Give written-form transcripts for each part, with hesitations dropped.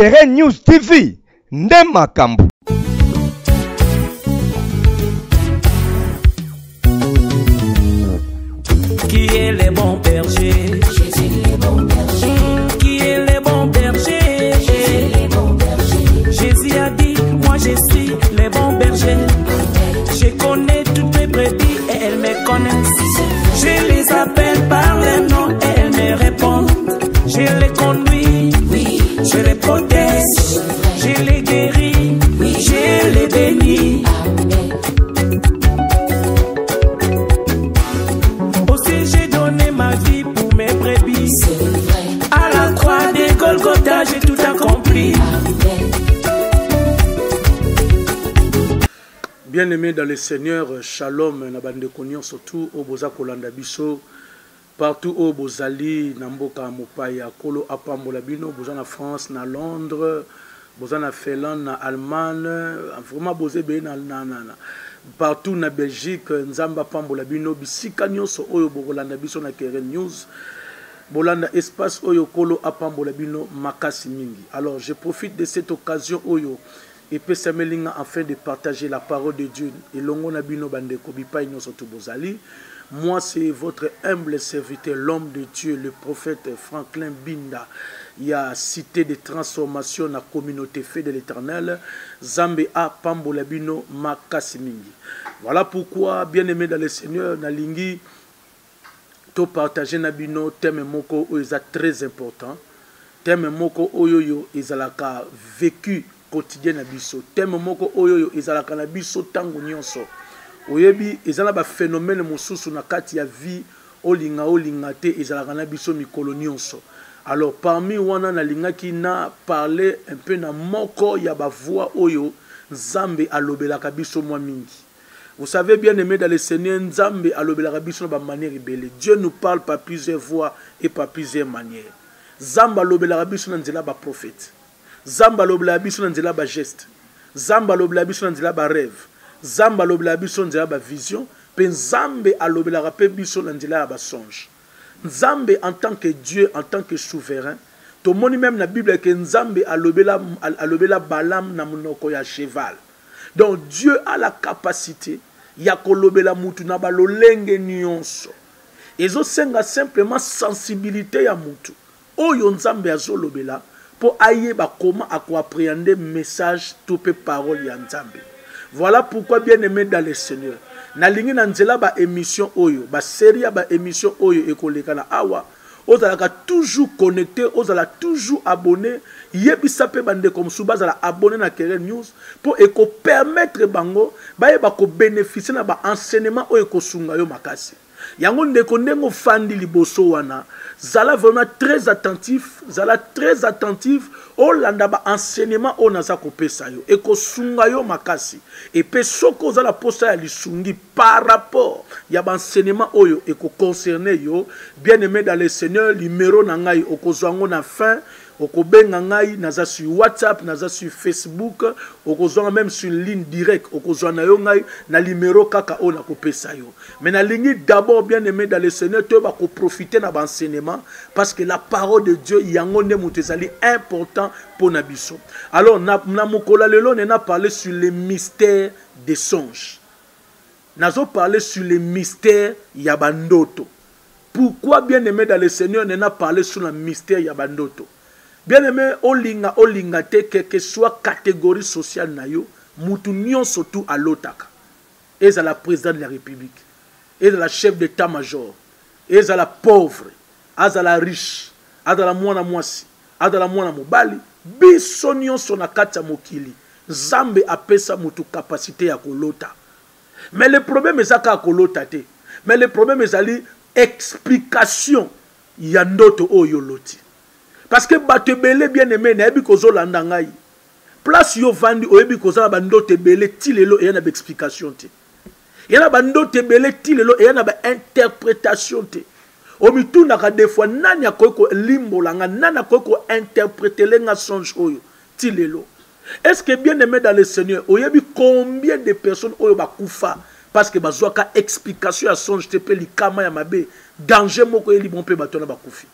Terrain News TV, Ndemakambu. Qui est le bon berger? Jésus le bon berger. Qui est le bon berger? Jésus le bon berger. Jésus a dit, moi je suis le bon berger. Je connais toutes mes brebis et elles me connaissent. Je les appelle par leur nom et elles me répondent. Je les conduis, oui. Je les protège, je les guéris, oui. Je les bénis. Amen. Aussi j'ai donné ma vie pour mes brebis. À la croix de Golgotha, j'ai tout accompli. Amen. Bien-aimés dans le Seigneur, Shalom, Nabande Konyon, surtout au Boza Kolanda Biso. Partout où vous allez, Namboka Mopaya, Kolo Apambola Bino, vous en France, na Londres, vous en Finlande, na Allemagne, vraiment vous êtes bien partout na Belgique, Nzamba Pambola Bino, Bisika Nyonso Oyo Bolanda Biso na Keren News, Bolanda Espace Oyo Kolo Apambola Bino, Makasi Mingi. Alors je profite de cette occasion Oyo et peut s'amélinger afin de partager la parole de Dieu et longo na Bino Bande Kobipa Nyonso Tubozali. Moi, c'est votre humble serviteur, l'homme de Dieu, le prophète Franklin Binda. Il y a cité de transformation dans la communauté fait de l'Éternel. Zambe a Pambolabino Makasimingi. Voilà pourquoi, bien aimé dans le Seigneur, Nalingi, to partager Nabino, thème moko est très important. Thème moko oyoyo ezalaka vécu quotidien nabiso. Thème moko oyoyo ezalaka nabiso tango nyonso. Oyebi ezala ba phénomène mosusu na kati ya vie olinga te ezalaka na biso mikolo nyonso. Alors parmi wana na lingaki na parler un peu na moko ya ba voix oyo Nzambe alobelaka biso mwa mingi. Vous savez bien aimé dans le Seigneur, Nzambe alobelaka biso na ba manière ebele. Dieu nous parle par plusieurs voix et par plusieurs manières. Nzambe alobelaka biso na nzela ba prophète. Nzambe alobelaka biso na nzela ba geste. Nzambe alobelaka biso na nzela ba rêve. Nzambe alobela biso nzela ba vision, pe Nzambe alobela pe biso nzela ba songe. Nzambe en tant que Dieu, en tant que souverain, to moni même na Bible que Nzambe alobela Balaam na monoko ya cheval. Donc Dieu a la capacité ya kolobela mutu na ba lolenge nyonso. Ezo senga simplement sensibilité ya mutu. Oyo Nzambe azolobela pour ayeba comment appréhender message tout pe parole ya Nzambe. Voilà pourquoi bien aimé dans le Seigneur. Nalingi na nzela ba émission oyo, ba série ba émission oyo ekoleka na awa, ozalaka toujours connecté, ozala toujours abonné, yebisa pe bande comme sou bazala abonné na Keren News pour eko permettre bango ba yeba ko bénéficier na ba enseignement oyo ko sunga yo makasi. Yango ndeko ndengo fandi liboso wana, zala vraiment très attentif, o landa ba enseignement o naza ko pesa yo, eko sunga yo makasi. Et pe soko zala posa ya lisungi par rapport ya ba enseignement oyo eko concerné yo, bien aimé dans le Seigneur, numéro na ngai okozwango na fin. Okobenga ngai naza sur WhatsApp, naza sur Facebook, okozwanga même sur ligne directe, okozwana yo ngai na numéro kaka o na kopesa yo. Mais na lingi d'abord bien aimé dans le Seigneur, tu vas profiter na enseignement parce que la parole de Dieu yango nde mutezali important pour nabiso. Alors na mokola lelo na parler sur les mystères des songes. Nazo parler sur les mystères ya bandoto. Pourquoi bien aimé dans le Seigneur na parler sur le mystère ya bandoto? Bien aimé, olinga te, quelle que soit catégorie sociale na yo, mutu nyon surtout à l'otaka. Et à la présidente de la République, et à la chef d'état-major, et à la pauvre, à la riche, à la mwana mwasi, à la mwana mobali, biso nyon son akata mokili. Zambe apesa mutu capacité ya kolota. Mais le problème est ça kolota te. Mais le problème est ça explication yandoto oyo loti. Parce que batebele bien aimé na ebi kozolanda ngai. place yo vandi oyebi kozala bandoto ebele ti lelo eya na explication te. Eya na bandoto ebele ti lelo eya na interprétation te. Omituna des fois nani akoyeko limbolanga nani akoyeko interpréter lenga songe oyo ti lelo. Est-ce que bien aimé dans le Seigneur, oyebi combien de personnes oyo bakufa parce que bazwaka explication à songe te pe likama ya mabe danger moko eli bon pe batona bakufi.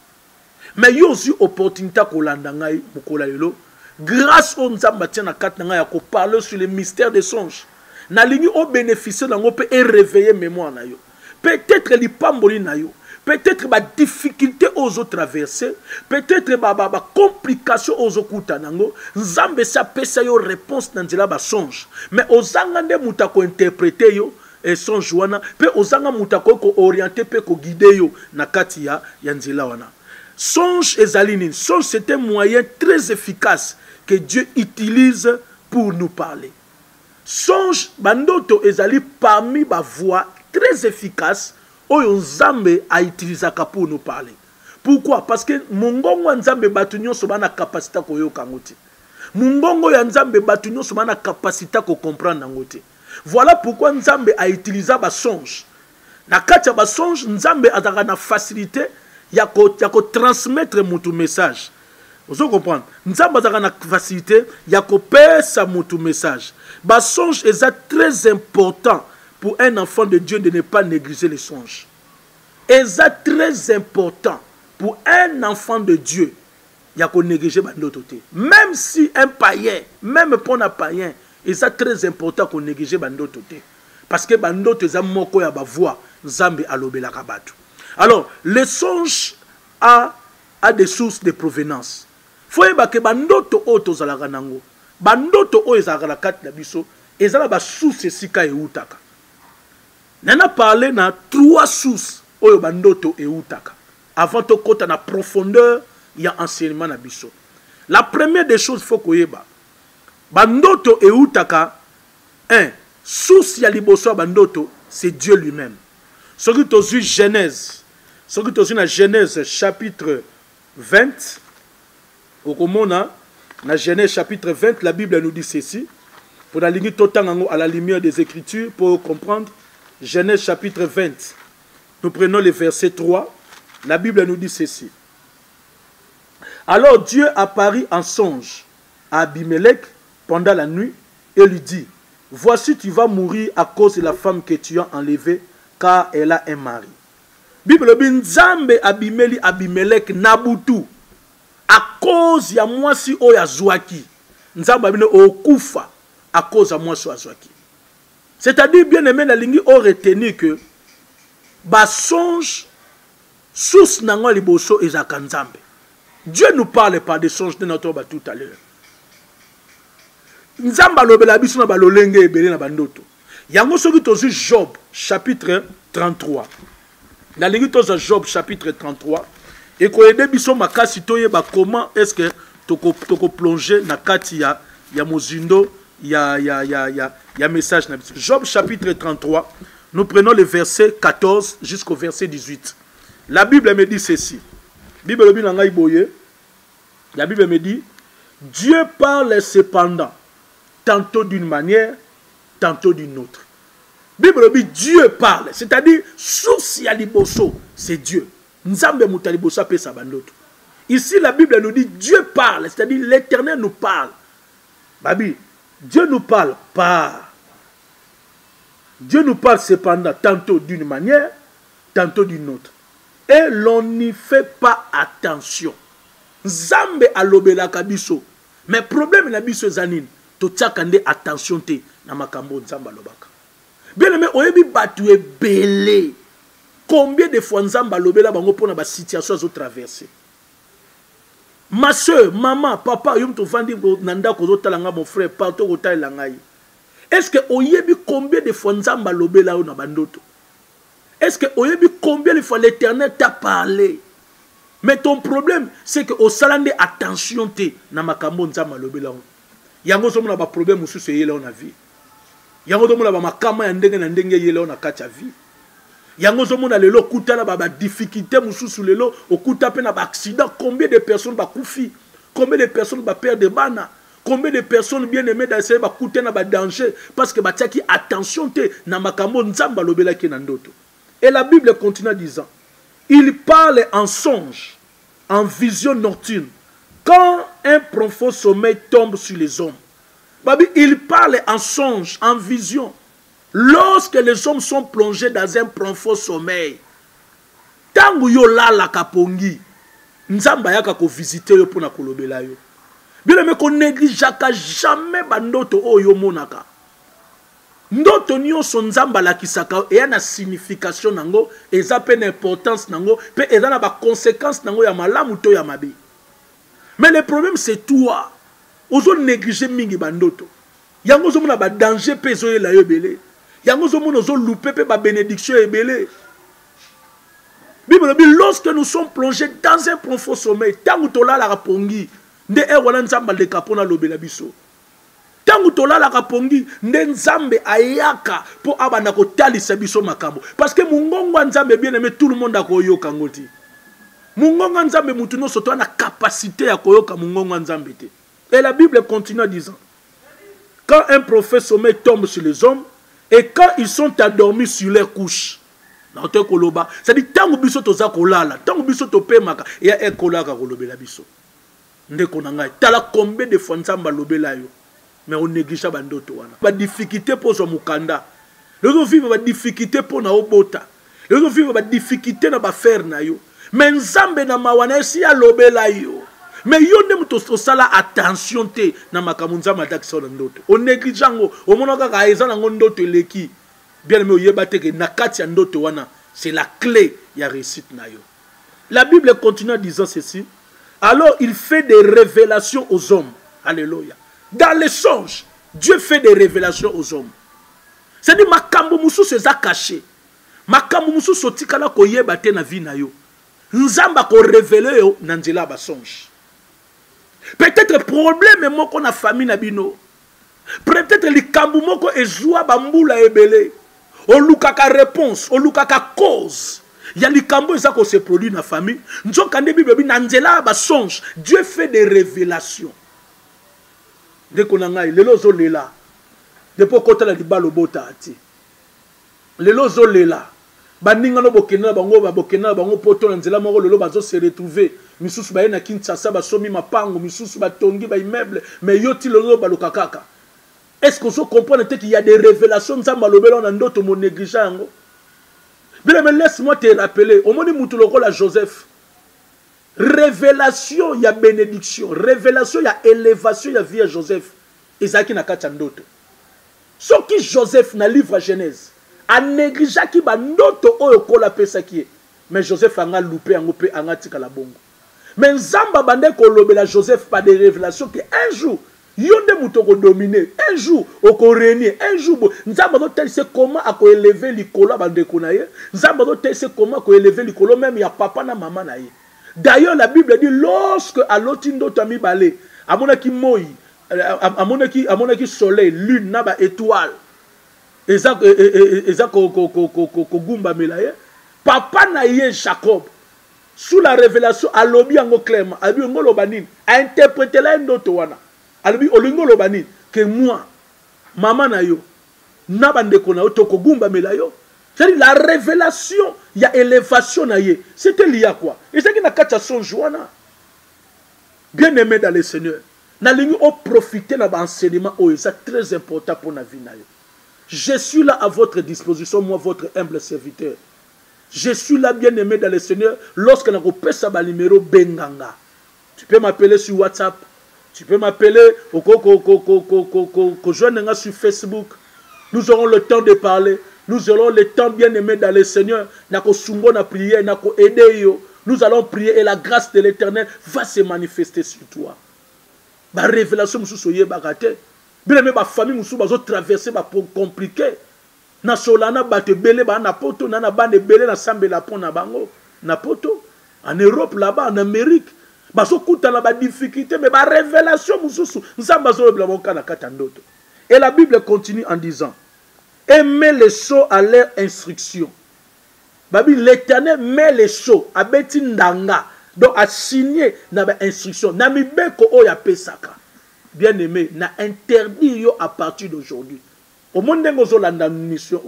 Mais yo aussi opportunité ko landa ngai mokola lelo grâce au nzamba tia na kat ngai ya ko parler sur les mystères des songes. Na lingi o bénéficier nango pe et réveiller mémoire na yo. Peut-être li pamboli na yo. Peut-être ma difficulté aux autres traverser, peut-être ma complication aux autres nango, nzambe sa pesa yo réponse dans la ba songe. Mais aux angande mutako interpréter yo et songe wana, pe aux angande mutako ko orienter pe ko guider yo na kati ya nzela wana. Songe ezaline, songe c'est un moyen très efficace que Dieu utilise pour nous parler. Songe bandoto ezali parmi ba voix très efficace oyo nzambe a utilisé pour nous parler. Pourquoi? Parce que mongongo nzambe batu nyonso bana capacité ko yoka ngoti. Mongongo ya nzambe batu nyonso bana capacité ko comprendre ngoti. Voilà pourquoi nzambe a utilisé ba songe. Na kati ba songe nzambe azaka na facilité ya ko transmettre mutu message. Vous comprenez? Nzambe azaka na facilité ya ko pesa mutu message. Ba songe est très important pour un enfant de Dieu de ne pas négliger les songes. Et c'est très important pour un enfant de Dieu il y a qu'on négliger bandoto te. Même si un païen, même pour un païen, c'est très important qu'on néglige bandoto te. Parce que bandoto za moko ya ba voix nzambe alobela kabatu. Alors, les songes a des sources de provenance. Faut yeba ke bandoto o tozalaka nango. Bandoto o ezalaka na kati na biso, ezala ba source esika eutaka. Nana parlé na 3 sources oyo bandoto eutaka. Avant to kota na profondeur ya enseignement na biso. La première des choses faut koyeba. Bandoto eutaka 1 source ya liboso bandoto c'est Dieu lui-même. Ce qui tozu Genèse. Ce qui tozu na Genèse chapitre 20 okomona na Genèse chapitre 20 la Bible nous dit ceci pour la ligne totango à la lumière des Écritures pour comprendre. Genèse chapitre 20. Nous prenons le verset 3. La Bible nous dit ceci. Alors Dieu apparut en songe à Abimelech pendant la nuit et lui dit, voici tu vas mourir à cause de la femme que tu as enlevée car elle a un mari. Bible bin Nzambe abimeli Abimelech nabutu à cause ya mwasi oyo azwaki. Nzambe abine okufa à cause ya mwasi azwaki. C'est-à-dire, bien aimé, la ligne a retenu que ba songe source nango liboso ezaka nzambe. Dieu nous parle par des songes de notre tout à l'heure. Nzamba lobela biso na balolenge ebele na bandoto. Yango soki tozu Job chapitre 33. La ligne toza Job chapitre 33 et ko ede biso makasi toyeba comment est-ce que toko plonger na kati ya mozindo il y a message. Job chapitre 33, nous prenons le verset 14 jusqu'au verset 18. La Bible me dit ceci. La Bible me dit, Dieu parle cependant, tantôt d'une manière, tantôt d'une autre. La Bible me dit, Dieu parle, c'est-à-dire, source ya liboso, c'est Dieu. Nzambe mutaliboso pe sabandoto. Ici, la Bible nous dit, Dieu parle, c'est-à-dire, l'Éternel nous parle. Babi, Dieu nous parle pas. Dieu nous parle cependant tantôt d'une manière, tantôt d'une autre. Et l'on n'y fait pas attention. Zambe alobela kabiso. Mais problème na biso zanine, to tchakande attention te na makambo nzamba lobaka. Bien aimé, oyebi batu ebele. Combien de fois nzamba alobela bango pona ba situation zo traverser. Ma soeur, maman, papa, yom to vandi nanda ko talanga mon frère, partout ko talanga. Est-ce que oyebi combien de fois nzamba lobela na bandoto? Est-ce que oyebi combien de fois l'Éternel t'a parlé? Mais ton problème, c'est que au salande attention te na makambo nzamba lobela. Yango somo na ba problème mususu yele on a vie. Yango somo na ba makama ya ndenge na ndenge yele on a kacha vie. Yango somo na lelo kutala ba difficulté mususu lelo okuta pe na ba accident, combien de personnes ba kufi, combien de personnes ba perdre bana, Combien de personnes bien aimées dans ces bakouté na ba danger parce que batiaki attention te na makambo nzamba lobela ki na ndoto. Et la Bible continue en disant, il parle en songe, en vision nocturne, quand un profond sommeil tombe sur les hommes. Babi, il parle en songe, en vision, lorsque les hommes sont plongés dans un profond sommeil. Tangu yo la kapongi, nzamba yaka ko visiter yo pona kolobela yo. Bien aimé qu'on négligeaka jamais bandoto oyo monaka. Ndoto nyonso nzamba la kisaka e na signification nango, eza pe na importance nango, pe eza na ba conséquences nango ya malamu to ya mabe. Mais le problème c'est toi. Ozo négliger mingi bandoto. Yango zo mona ba danger pe zo la yo belé. Yango zo mona zo louper pe ba bénédiction e belé. Bible dit lorsque nous sommes plongés dans un profond sommeil, tangu tola la rapongi, nde e wana nzamba le kapona lobela biso. Tangu tola la rapongi, nde nzambe ayaka po abana ko talisa biso makambo. Parce que mungongo nzambe bien aimé tout le monde a koyoka ngoti. Mungongo nzambe mutu no soto na capacité ya koyoka mungongo nzambe te. Et la Bible continue en disant, quand un prophète sommeil tombe sur les hommes et quand ils sont endormis sur leurs couches. C'est-à-dire, tangu biso toza kolala, tangu biso topemaka, et ya ekolaka kolobela biso. Ndeko na ngai, tala combien de fois nzamba lobela yo, mais on néglige bandoto wana. Ba difficulté pour zo mukanda. Lezo vivre ba difficulté pour na obota. Lezo vivre ba difficulté na ba faire na yo. Mais nzambe na mawana si ya lobela yo. Mais yo ne muto sala attention te na makamu nzamba takisa na ndoto. On néglige ngo, o monaka ka eza na ndoto eleki. Bien aimé, c'est la clé de la réussite. La Bible continue en disant ceci. Alors il fait des révélations aux hommes. Alléluia. Dans les songes, Dieu fait des révélations aux hommes. C'est-à-dire, makambo musu se za caché. Makambo musu sotikala ko yebate na vie na yo. Nzamba ko révéler yo nanzela ba songe. Peut-être problème moko na famille na bino. Peut-être les kambu moko ezua bambula ebele. On lukaka réponse, on lukaka cause. Il y a les cambos qui se produit dans la famille. Dieu fait des révélations. Dès qu'on a les lozo lela. Depuis qu'on a dit balobota ati. Les lozo lela. Baninga no bokena bango poto na nzela moko lelo bazo se retrouver. Misusu ba na Kinshasa ba somi mapango, misusu ba tongi ba immeuble, mais yoti lelo balokakaka. Est-ce qu'on se comprend qu'il y a des révélations dans mon négligent? Bien, mais laisse-moi te rappeler. Au moment où la Joseph, révélation, il y a bénédiction. Révélation, il y a élévation, il y a vie à Joseph. Isaac n'a qu'à t'andoto. Ce qui Joseph dans le livre Genèse, a négligé qui va noto o kola pesa qui est. Mais Joseph a loupé, a loupé, a tika la bongo. Mais Nzamba bande kolobela Joseph par des révélations que un jour, yonde mutoko dominer un jour oko régner un jour nzamba do tel c'est comment a ko élever likolo bande konaye nzamba do tel c'est comment ko élever likolo même ya papa na maman na ye. D'ailleurs la Bible dit lorsque à lotindo tami balé amona ki moi amona ki soleil lune na ba étoile eza ko gumba melaye papa na ye Jacob sous la révélation a lobi ango clairement a bi ngolo banine a interpréter la ndoto wana alors, olingolo bani que moi, maman na yo, nabande kona yo toko gumba melayo. C'est-à-dire la révélation, il y a élévation na ye. C'était lié à quoi? Et c'est qui n'a qu'à son joana. Bien aimé dans le Seigneur, na lingi o profiter na ba enseignement o c'est très important pour na vie na yo. Je suis là à votre disposition, moi votre humble serviteur. Je suis là bien aimé dans le Seigneur lorsque na ko pesa ba numéro benganga. Tu peux m'appeler sur WhatsApp. Tu peux m'appeler sur Facebook. Nous aurons le temps de parler. Nous aurons le temps bien aimé dans le Seigneur. Nous allons prier et la grâce de l'Éternel va se manifester sur toi. La révélation, bien aimé, ma famille, nous traverser pour compliqué. Na solana bate belé ba na poto na bande belé na sambe la pona bango na poto en Europe là-bas en Amérique. Difficulté, mais la révélation, et la Bible continue en disant, aimez les sots à leur instruction. L'Éternel met les sots à Betindanga, donc à signer l'instruction. Nami beko o ya pesaka. bien aimé, na interdit yo à partir d'aujourd'hui. Au monde de la mission,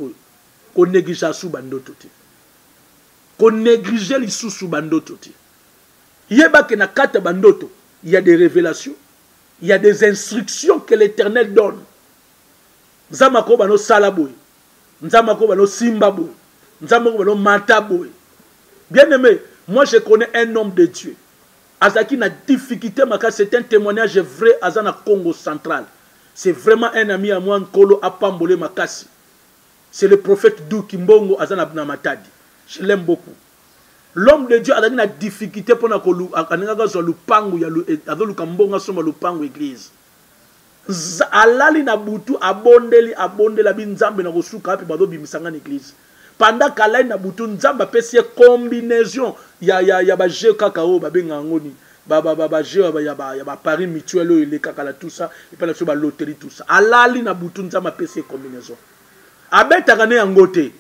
qu'on néglige sous bandoto. Qu'on néglige les sous bandoto. Il y a que na kata bandoto, il y a des révélations, il y a des instructions que l'Éternel donne. Nzamako bano salaboy, nzamako bano simbaboy, nzamako bano mataboy. Bien aimé, moi je connais un homme de Dieu. Azaki na difficulté, c'est un témoignage vrai à Zana Congo central. C'est vraiment un ami à moi, Nkolo Apambole Makasi. C'est le prophète Dou Kimbongo Azana Matadi. Je l'aime beaucoup. L'homme de Dieu a une difficulté pour que lupangu ya lukambonga soma lupangu église. Alali na butu abondeli binzambe na kosuka api bado bimisanga église. Pendant qu'alali na butu nzamba pesi combinaison ya ba jeu kakao ba benga ngoni ba jeu ya ba paris mutuel le kakala tout ça et puis la loterie tout ça. Alali na butu nzamba pesi combinaison. Abeta kane yangote.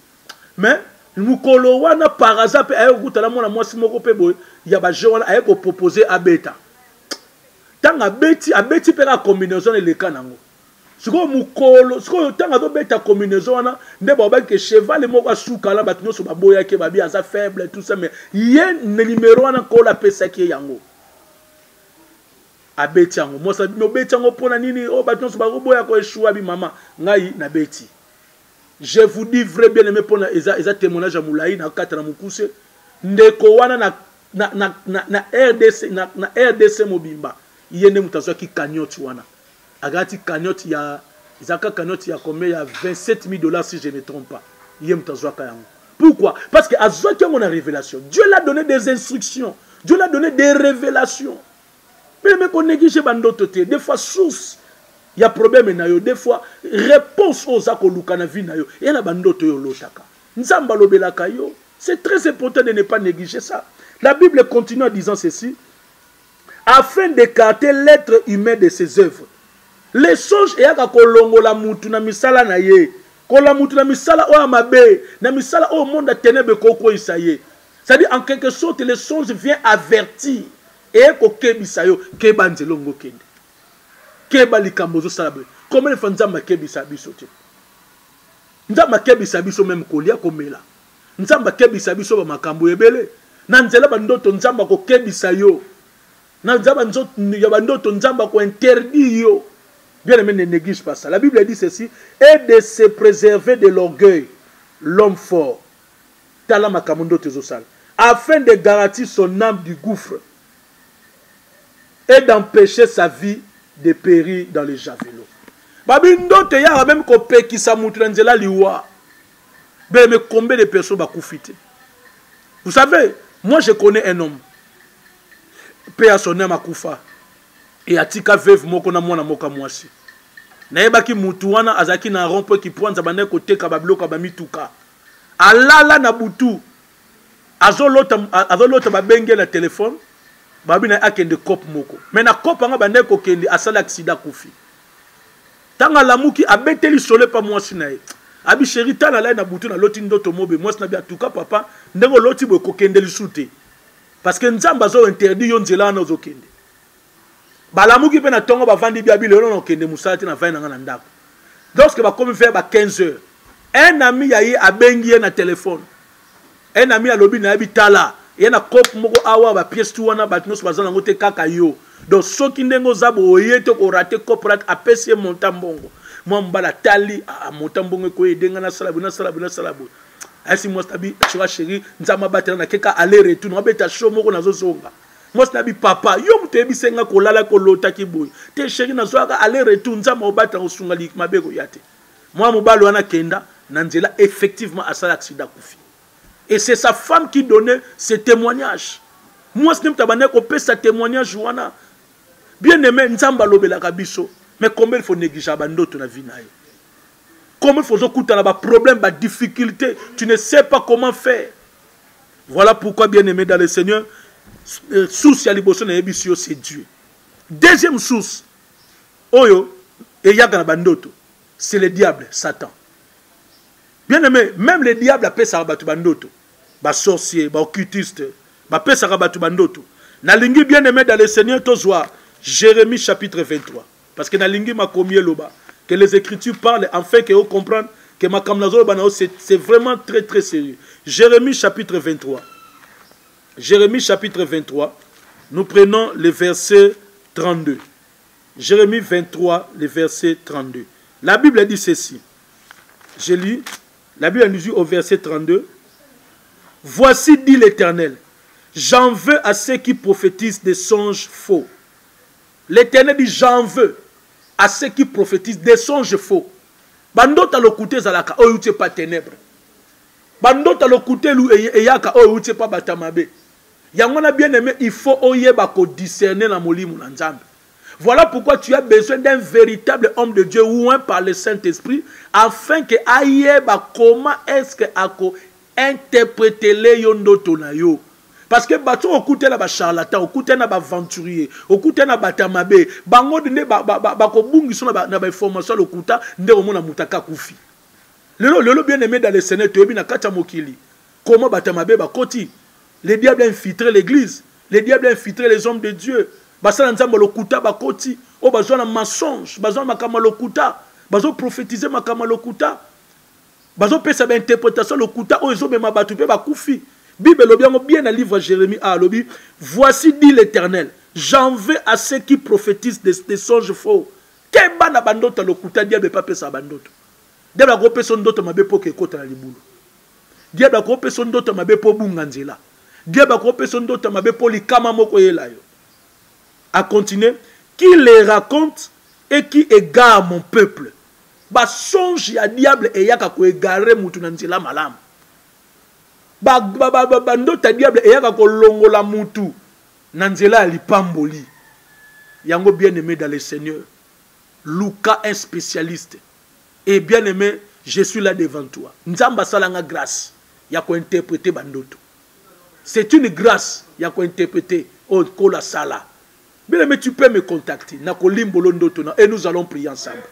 Mais mukolo wana par hasard ayo kutala mona mwasi moko pe boy ya ba jeu wana ayo ko proposer abeta. Tanga abeti pe la combinaison le kanango. Siko mukolo siko tanga do beta combinaison wana nde ba ke cheval moko asuka la batinyo so baboya ke babi aza faible tout ça mais ye ne numéro wana ko la pesa ke yango. Abeti yango mo sa no beti yango pona nini o batinyo so baboya ko eshua bi mama ngai na beti. Je vous dis vrai bien aimé pour eza témoignage à Moulaï na kata na mukuse ndeko wana na RDC mobimba yene mutazwa ki cagnotte wana agati cagnotte ya izaka cagnotte ya combien ya $27,000 si je ne me trompe pas yene mutazwa ka yango. Pourquoi? Parce que azwa ki mon révélation. Dieu l'a donné des instructions, Dieu l'a donné des révélations. Mais qu'on néglige bandoto te des fois source. Il y a problème na yo des fois réponse aux akoluka na vie na yo et na bandoto yo lotaka nzamba lobelaka yo. C'est très important de ne pas négliger ça. La Bible continue en disant ceci: afin d'écarter l'être humain de ses œuvres. Les songes et yaka kolongola mutu na misala na ye kola mutu na misala o amabe na misala o monde ténèbres koko isaye. C'est-à-dire en quelque sorte les songes viennent avertir et ko kebisa yo kebanzelo ngokende. Keba likambozo salabe. Comment les fans nzamba kebisa biso te? Nzamba kebisa biso même kolia komela. Nzamba kebisa biso ba makambo ebele. Na nzela bandoto nzamba ko kebisa yo. Na nzamba nzoto ya bandoto nzamba ko interdit yo. Bien aimé, ne néglige pas ça. La Bible dit ceci: et de se préserver de l'orgueil, l'homme fort. Tala makambo ndoto ezosala. Afin de garantir son âme du gouffre et d'empêcher sa vie de périr dans les javelots. Babindo te ya même ko pekisa mutu nzela liwa. Mais combien de personnes bakufite? Vous savez, moi je connais un homme. Paix à son âme akufa. Et atika veuve moko na mwana moka mwasi. Na yebaki mutu wana azaki na rompo ki prendre zabane côté ka babloka ba mituka. Alala na butu. Azolota babenge na téléphone. Babi na akende kop moko. Mais na kop anga bande ko kende asala accident kufi. Tanga lamuki abeteli sole pa mwasi na ye. Abi chéri tala la na butu na loti ndoto mobe mwasi na bi atuka papa ndengo loti bo ko kende lisute. Parce que nzamba zo interdit yo nzela na zo kende. Balamuki pe na tongo ba vandi bi abi lelo na kende musati na vaina na ndako. Lorsque ba comme faire ba 15 heures. Un ami ya ye abengi na téléphone. Un ami a lobi na bi tala. Il y a un cop moko awa ba pièce tout wana ba tnos bazana ngote kaka yo. Donc soki ndengo zabo oyete ko raté coprat apesi montambongo. Moi mbala tali a montambongo ko edenga na sala bu. Asi moi stabi chwa chéri nzama batela na keka aller retour no beta show moko na zozonga. Moi stabi papa yo mutebi senga ko lala ko lota ki boy. Te chéri na zoaka aller retour nzama obata osunga lik mabeko yate. Moi mobalo wana kenda na nzela effectivement asala accident kufi. Et c'est sa femme qui donnait ce témoignage. Moi, je ne sais pas ce témoignage. Bien aimé, nzamba lobela kabiso. Mais comment il faut négliger dans la vie? Comment il faut écouter un problème, une difficulté? Tu ne sais pas comment faire. Voilà pourquoi, bien aimé dans le Seigneur, source ya liboso na yebisio c'est Dieu. Deuxième source, oyo et yaga bandoto, c'est le diable, Satan. Bien aimé, même le diable appelle ça rabatu bandoto. Ba sorcier, ba occultiste, ba pesa rabatu bandoto. Na lingi bien aimé dans le Seigneur tozwa Jérémie chapitre 23. Parce que dans l'ingé ma commis loba, que les Écritures parlent, afin que vous compreniez que ma kamnazo c'est vraiment très très sérieux. Jérémie chapitre 23. Jérémie chapitre 23. Nous prenons le verset 32. Jérémie 23, le verset 32. La Bible dit ceci. Je lis. La Bible nous dit au verset 32. Voici dit l'Éternel. J'en veux à ceux qui prophétisent des songes faux. L'Éternel dit j'en veux à ceux qui prophétisent des songes faux. Bandota lo kute zalaka o yute pas ténèbres. Bandota lo kute lu eyaka o yute pas batamabe. Yangona bien aimé, il faut oyeba ko discerner la molimu na nzambe. Voilà pourquoi tu as besoin d'un véritable homme de Dieu oint par le Saint-Esprit afin que ayeba comment est-ce que ako interpréter les yondoto na yo. Parce que bato okute na ba charlatan, okute na ba aventurier, okute na batamabe, bango de ba ko bungiso na ba information lokuta nde omona mutaka kufi. Lelo bien aimé dans le Seigneur toyebi na kata mokili. Comment batamabe ba koti? Les diables infiltrent l'église, les diables infiltrent les hommes de Dieu. Basala nzambo lokuta ba koti, o bazwa na mensonge, bazwa makama lokuta, bazwa prophétiser makama lokuta. Bazwa pesa ba interprétation lokuta o ezo mema batu pe ba kufi. Bible bien dans le livre Jérémie a lobi, voici dit l'Éternel, j'en veux à ceux qui prophétisent des songes faux. Kemba na bandota lokuta diable pas pesa bandota. Diable ko pesa ndota mabe po ke kota na libulu. Diable ko pesa ndota mabe po bunganzela. Diable ko pesa ndota mabe po likama moko yela yo. À continuer, qui les raconte et qui égare mon peuple. Ba songe ya diable e yaka ko égarer mutu na nzela malamu. Ndota diable eyaka kolongola mutu nanzela lipamboli. Yango bien aimé dans le Seigneur. Luka un spécialiste. Et bien aimé, je suis là devant toi. Nzamba salanga grâce. Yako interpréter bandoto. C'est une grâce. Yako interpréter o kola sala. Bien aimé, tu peux me contacter. Nako limbolo ndoto et nous allons prier ensemble.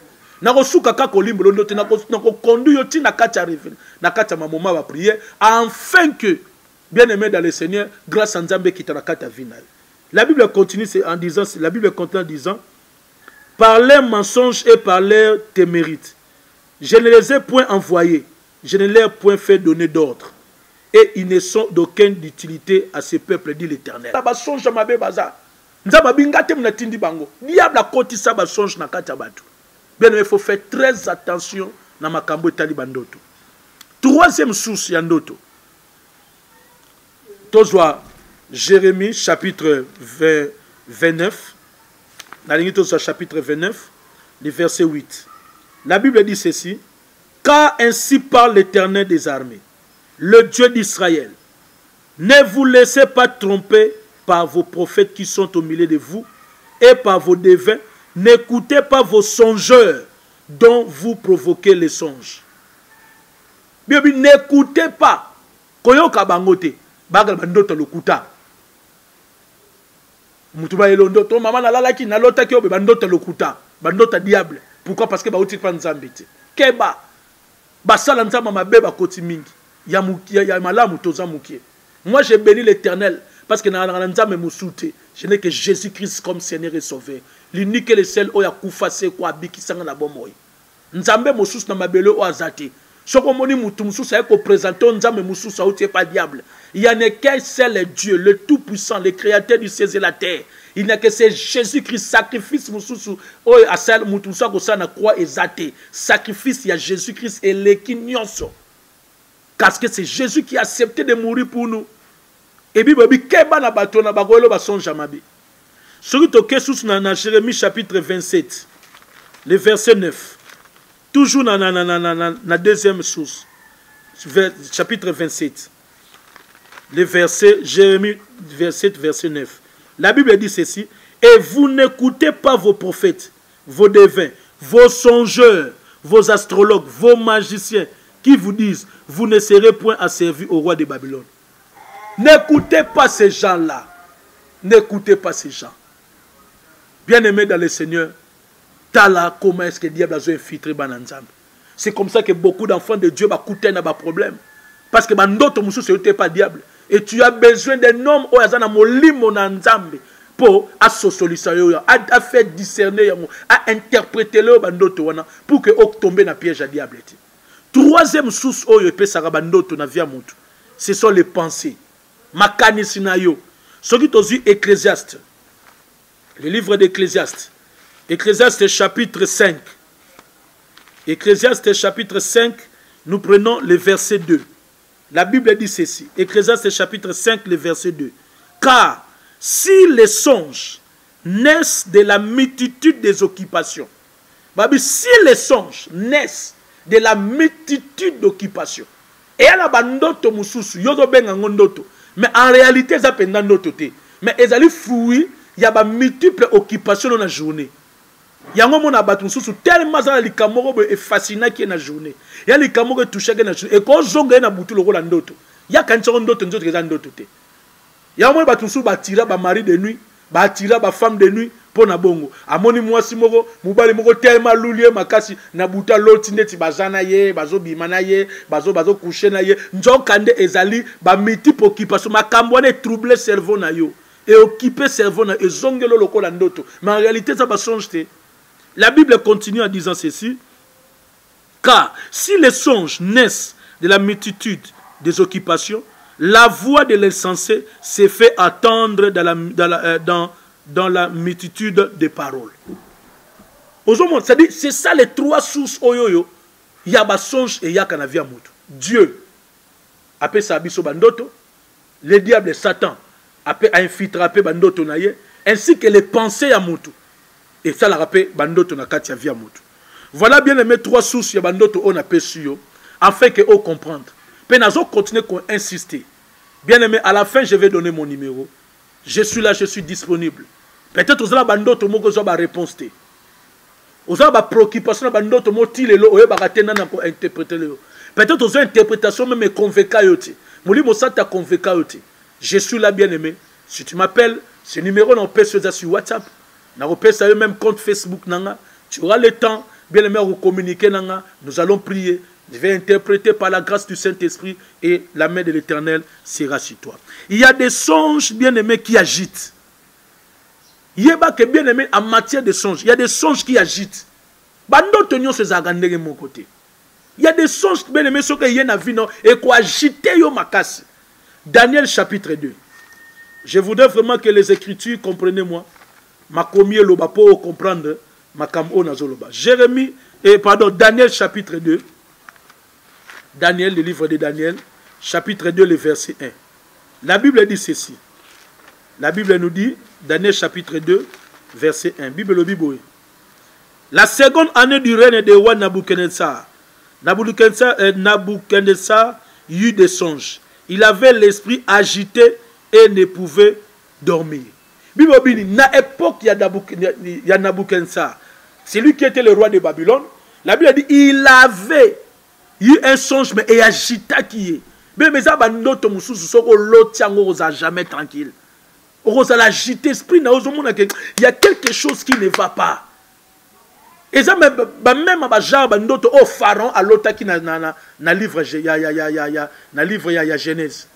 Nako suka kako limbolo ndoto nako conduire ti na kata rive na kata mamoma va prier afin que bien aimé dans le Seigneur grâce à Nzambe qui t'a kata vina. La Bible continue en disant, la Bible continue en disant, par leurs mensonges et par leurs témérites, je ne les ai point envoyés, je ne leur ai point fait donner d'ordre, et ils ne sont d'aucune utilité à ce peuple, dit l'Éternel. La songe ma be baza, Nzamba bingate mnatindi bango, diable a koti sa ba songe na kata batu. Bien, il faut faire très attention dans ma kambo etali bandoto. Troisième source yandoto. Tozwa Jérémie chapitre 29. Dans le chapitre 29, le verset 8. La Bible dit ceci. Car ainsi parle l'Éternel des armées, le Dieu d'Israël. Ne vous laissez pas tromper par vos prophètes qui sont au milieu de vous et par vos devins. N'écoutez pas vos songeurs dont vous provoquez les songes. N'écoutez pas. Koyoka bangote. Bagal bandoto lokuta. Mutuba elondoto. Maman nalalaki nalota kyo bandoto lokuta. Bandota diable. Pourquoi? Parce que ba uti pa nzambete. Keba. Basala nzamba mabeba koti mingi. Ya malamu toza mukie. Moi j'ai béni l'Éternel. Parce que je n'ai que Jésus-Christ comme Seigneur et Sauveur. L'unique et le seul oya kufase kwa biki sanga na bomoy. Nzambe mosus na mabele o azate. Soko moni mutu musus a ko présenter nzambe musus a outé pas diable. Il y en a qu'un seul Dieu, le tout-puissant, le créateur du ciel et la terre. Il n'y a que c'est Jésus-Christ sacrifice musus o asal mutu musa ko sa na croix ezate. Sacrifice il y a Jésus-Christ et l'équinyonso. Parce que c'est Jésus qui a accepté de mourir pour nous. Et puis, keba na bato na bagolo ba sonja mabe. Sur na Jérémie chapitre 27, le verset 9. Toujours na deuxième source, chapitre 27. Le verset, Jérémie 27, verset 9. La Bible dit ceci. Et vous n'écoutez pas vos prophètes, vos devins, vos songeurs, vos astrologues, vos magiciens, qui vous disent, vous ne serez point asservis au roi de Babylone. N'écoutez pas ces gens-là. N'écoutez pas ces gens. Bien-aimés dans le Seigneur, tala comment est-ce que le diable a infiltré bananzam. C'est comme ça que beaucoup d'enfants de Dieu coûter un problème. Parce que d'autres musu ce n'était pas diable. Et tu as besoin d'un homme au yazana molimo na nzambe pour à socialiser, à faire discerner, à interpréter le bandoto pour que on tombe dans piège à diable. Troisième source où il peut s'arranger bandoto na vie à montu. Ce sont les pensées. Makanisinayo. Ce qui est dit Ecclésiaste. Le livre d'Ecclésiaste. Ecclésiaste chapitre 5. Ecclésiaste chapitre 5, nous prenons le verset 2. La Bible dit ceci. Ecclésiaste chapitre 5, le verset 2. Car si les songes naissent de la multitude des occupations, si les songes naissent de la multitude d'occupations, et à la bandoto mususu, yodo bengango ndoto, mais en réalité, ça pendant ndoto te. Mais ils allaient fruits, il y a multiples occupations dans la journée. Il y a un moment où tellement de cameroun est fascinant qui est dans la journée. Il y a des cameroun qui touchent dans la journée. Et quand ils ont gagné le rôle ndoto, il y a quand ils ont ndoto, il y a un moment où ils tirent les mari de nuit, ils tirent les femmes de nuit pour na bongo. Amoni mwasi moko, mubali moko tellement loulier makasi na buta loti neti bazana ye, bazo bimana ye, bazo coucher na ye. Njo kande ezali ba multiple occupation makambo ne troubler cerveau na yo et occuper cerveau na ezongelo lokola ndoto. Mais en réalité ça va changer. La Bible continue en disant ceci. Car si les songes naissent de la multitude des occupations, la voix de l'insensé se fait attendre dans la multitude des paroles. C'est ça les trois sources. Il y a des songes et il y a des Dieu appelle ça biso bandoto, le diable Satan appelle à infiltrer bandoto naye, ainsi que les pensées à mutu. Et ça la rappelle bandoto na kati ya via mutu. Voilà bien les trois sources ya bandoto on appelle sur afin que on comprendre. Puis nous continuer à insister. Bien aimé, à la fin je vais donner mon numéro. Je suis là, je suis disponible. Peut-être aux bandoto moko zo ba réponse té. Aux ba préoccupation bandoto mo tilelo oye ba ratena na ko interpréter le. Peut-être aux interprétation même convaincant yote. Moli mo sa ta convaincant yote. Je suis là bien aimé. Si tu m'appelles, ce numéro on peut se sur WhatsApp. Na repère ça même compte Facebook nanga. Tu auras le temps bien aimé à communiquer nanga. Nous allons prier. Je vais interpréter par la grâce du Saint-Esprit et la main de l'Éternel sera sur toi. Il y a des songes bien-aimés qui agitent. Il y a que bien-aimés en matière de songes. Il y a des songes qui agitent. de mon côté. Il y a des songes bien-aimés sur que y a une vie et quoi agiter yo makas. Daniel chapitre 2. Je voudrais vraiment que les Écritures comprenez-moi. Ma commis le bas pour comprendre ma camo nazoloba. Jérémie et pardon Daniel chapitre 2. Daniel, le livre de Daniel, chapitre 2, le verset 1. La Bible dit ceci. La Bible nous dit, Daniel chapitre 2, verset 1. Bible. La seconde année du règne de roi Nabuchodonosor. Nabuchodonosor eut des songes. Il avait l'esprit agité et ne pouvait dormir. Bible dit, na époque, il y a Nabuchodonosor. C'est lui qui était le roi de Babylone. La Bible dit, il avait il y a un songe mais et agita qui est mais ça va notre mususu soko lotiango oza jamais tranquille oza l'agiter esprit na ozomona que il y a quelque chose qui ne va pas et ça même ba genre ba ndoto au pharaon à lotaki na livre na livre ya Genèse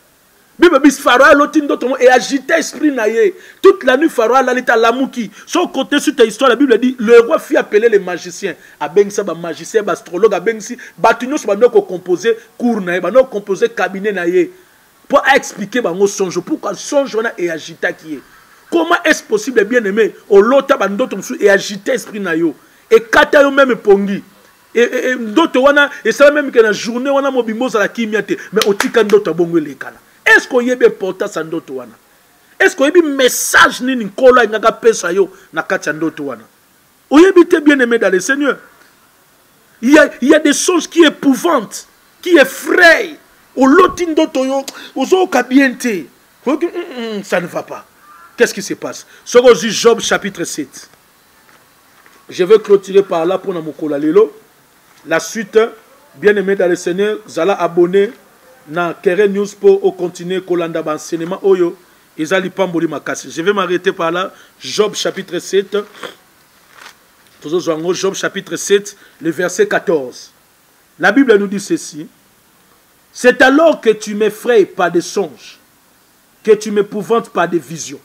Bible pharaon loti ndoto et agiter esprit na ye toute la nuit pharaon la lita lamuki son côté sur ta histoire la Bible dit le roi fit appeler les magiciens a bengsa ba magicien ba astrologue a bengsi batunyo so bando ko composer cours na ye bando composer cabinet na ye pour expliquer bango songe pourquoi songe on a et agita qui est comment est-ce possible bien aimé au lota bandoto musu et agiter esprit na yo et kata yo même pongi et ndoto wana et ça même que la journée wana mobimbo za la kimiate mais otika ndoto bongo lekala. Est-ce qu'il y a des portails sans d'autres? Est-ce qu'il y a des messages ni nkola ngaka pesa yo na katia d'autres? Vous avez bien aimé dans le Seigneur. Il y a des songes qui épouvantent, qui effrayent. Au lotin d'autres yo, aux kabiente. Ça ne va pas. Qu'est-ce qui se passe? Sur Job chapitre 7. Je vais clôturer par là pour namukola lelo. La suite, bien aimé dans le Seigneur, vous allez abonner. Na Kere News pour continuer Kolanda enseignement oyo ezali pamboli makasi. Je vais m'arrêter par là. Job chapitre 7. Job chapitre 7, le verset 14. La Bible nous dit ceci. C'est alors que tu m'effraies par des songes, que tu m'épouvantes par des visions.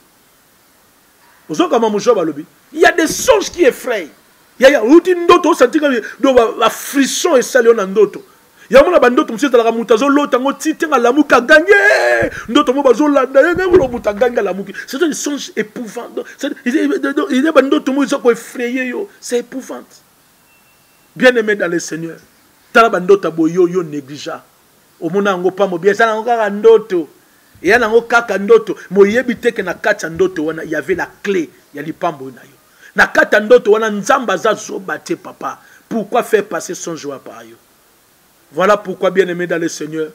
Il y a des songes qui effrayent. Il y a un frisson et salé en ndoto. Il y a un bandoto monsieur de la ramutazo l'autre tite à la mouka gagné. D'autres mots bazo la mouta gagné la mouki. C'est un songe épouvant. Il y a bandoto mots qui effrayé yo. C'est épouvant. Bien aimé dans le Seigneur. Tala bandoto boyo yo négligea. Au monde ango pas mo bien ça n'anga ndoto. Et ya nango kaka ndoto moyebi teke na kata ndoto wana il y avait la clé ya lipambo na yo na kata ndoto wana nzamba za zobate papa pourquoi faire passer son joie par yo. Voilà pourquoi bien aimé dans le Seigneur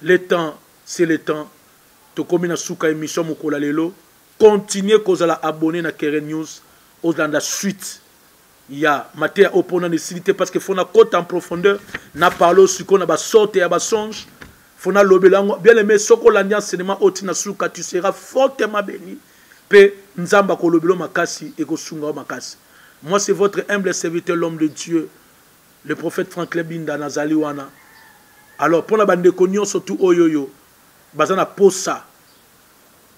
le temps c'est le temps to komi na suka émission mokola lelo continuer kozala abonné na Keren News aux dans la suite il y a matière opponent de cité parce que faut na côte en profondeur na parler sur qu'on a ba sorte ya ba songe. Fona lobelango bien aimé soko landia enseignement otina suka tu seras fortement béni pe nzamba ko lobelo makasi e ko sunga makasi. Moi c'est votre humble serviteur l'homme de Dieu le prophète Franklin Binda Nazali wana. Alors pour la bande konyo surtout oyoyo bazana posa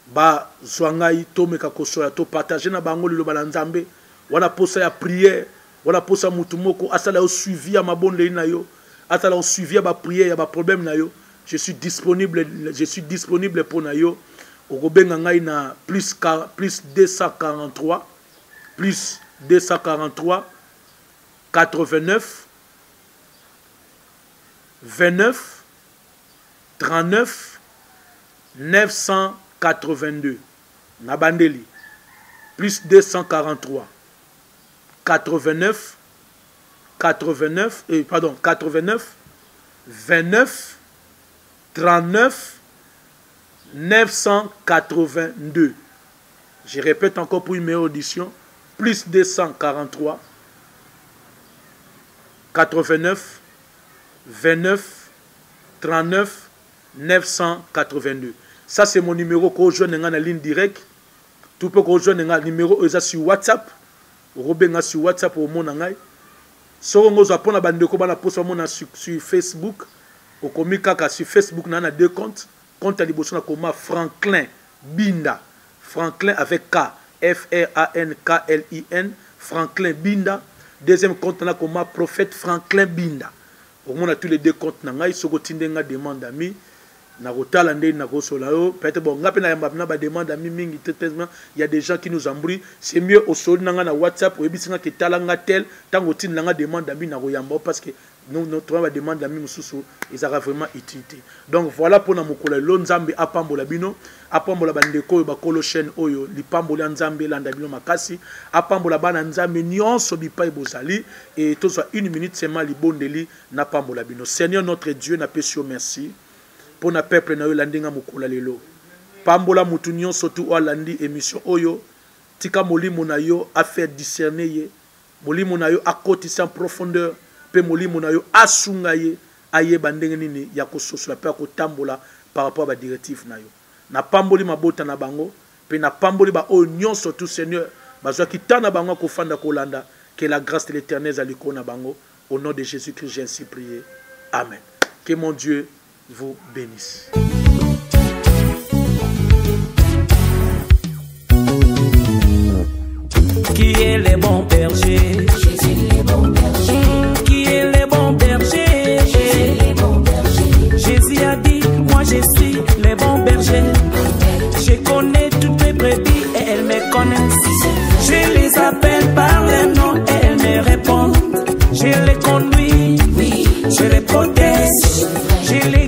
ba zwangai to meka kosoya to partager na bango le bala nzambe wana posa ya prière wana posa mutu moko asala o suivi ya mabonde na yo asala o suivi ya ba prière ya ba problème na yo. Je suis disponible pour Nayo. Au Robenga na plus 243 plus 243 89 29 39 982 Nabandeli plus 243 89 29 39 982. Je répète encore pour une meilleure audition. Plus 243 89 29 39 982. Ça c'est mon numéro que je joue dans la ligne directe. Tout peut que je joue dans le numéro sur WhatsApp. Robenga sur WhatsApp au monde ngai. So ngo za pona bandeko bana posta mona sur Facebook. Au komika sur Facebook na deux comptes. Compte à liboso na koma Franklin Binda. Franklin avec K. F-R-A-N-K-L-I-N. Franklin Binda. Deuxième compte na koma Prophète Franklin Binda. Au monde a tous les deux comptes na ngai soko tindenga demande d'amis. Na rotala ndé na kosolao peut-être bon ngape na yamba ba demande d'amis mingi tellement il y a des gens qui nous embrouillent. C'est mieux au sol na WhatsApp ou ebisinga ke talanga tel tango tin na demande d'amis na koyamba parce que notre demande d'amis mususu ils aura vraiment utilité. Donc voilà pour na mukula lonzambe apambola bino apambola bandeko ba kolo chaîne oyo lipambola nzambe landa bino makasi apambola bana nzambe nyonso bipai bozali et tout ça 1 minute seulement libondeli na pambola bino. Seigneur notre Dieu na pesio merci pour na peuple na yo landinga mukula lelo pambola mutu nyonso tu olandi émission oyo tika molimo na yo a faire discerner ye molimo na yo akotisa en profondeur pe molimo na yo asunga ye aye bandenge nini ya kososola pe kotambola par rapport à ba directif na yo na pamboli mabota na bango pe na pamboli ba o nyonso tout Seigneur bazwa kitana bango ko fanda ko landa que la grâce de l'Éternel aliko na bango au nom de Jésus-Christ j'ai ainsi prié amen. Que mon Dieu vous bénisse. Qui est le bon berger? Jésus le bon berger. Qui est le bon berger? Jésus le bon berger. Jésus a dit, moi je suis le bon berger. Je connais toutes mes brebis et elles me connaissent. Je les appelle par leur nom et elles me répondent. Je les conduis, oui. Je les protège, je les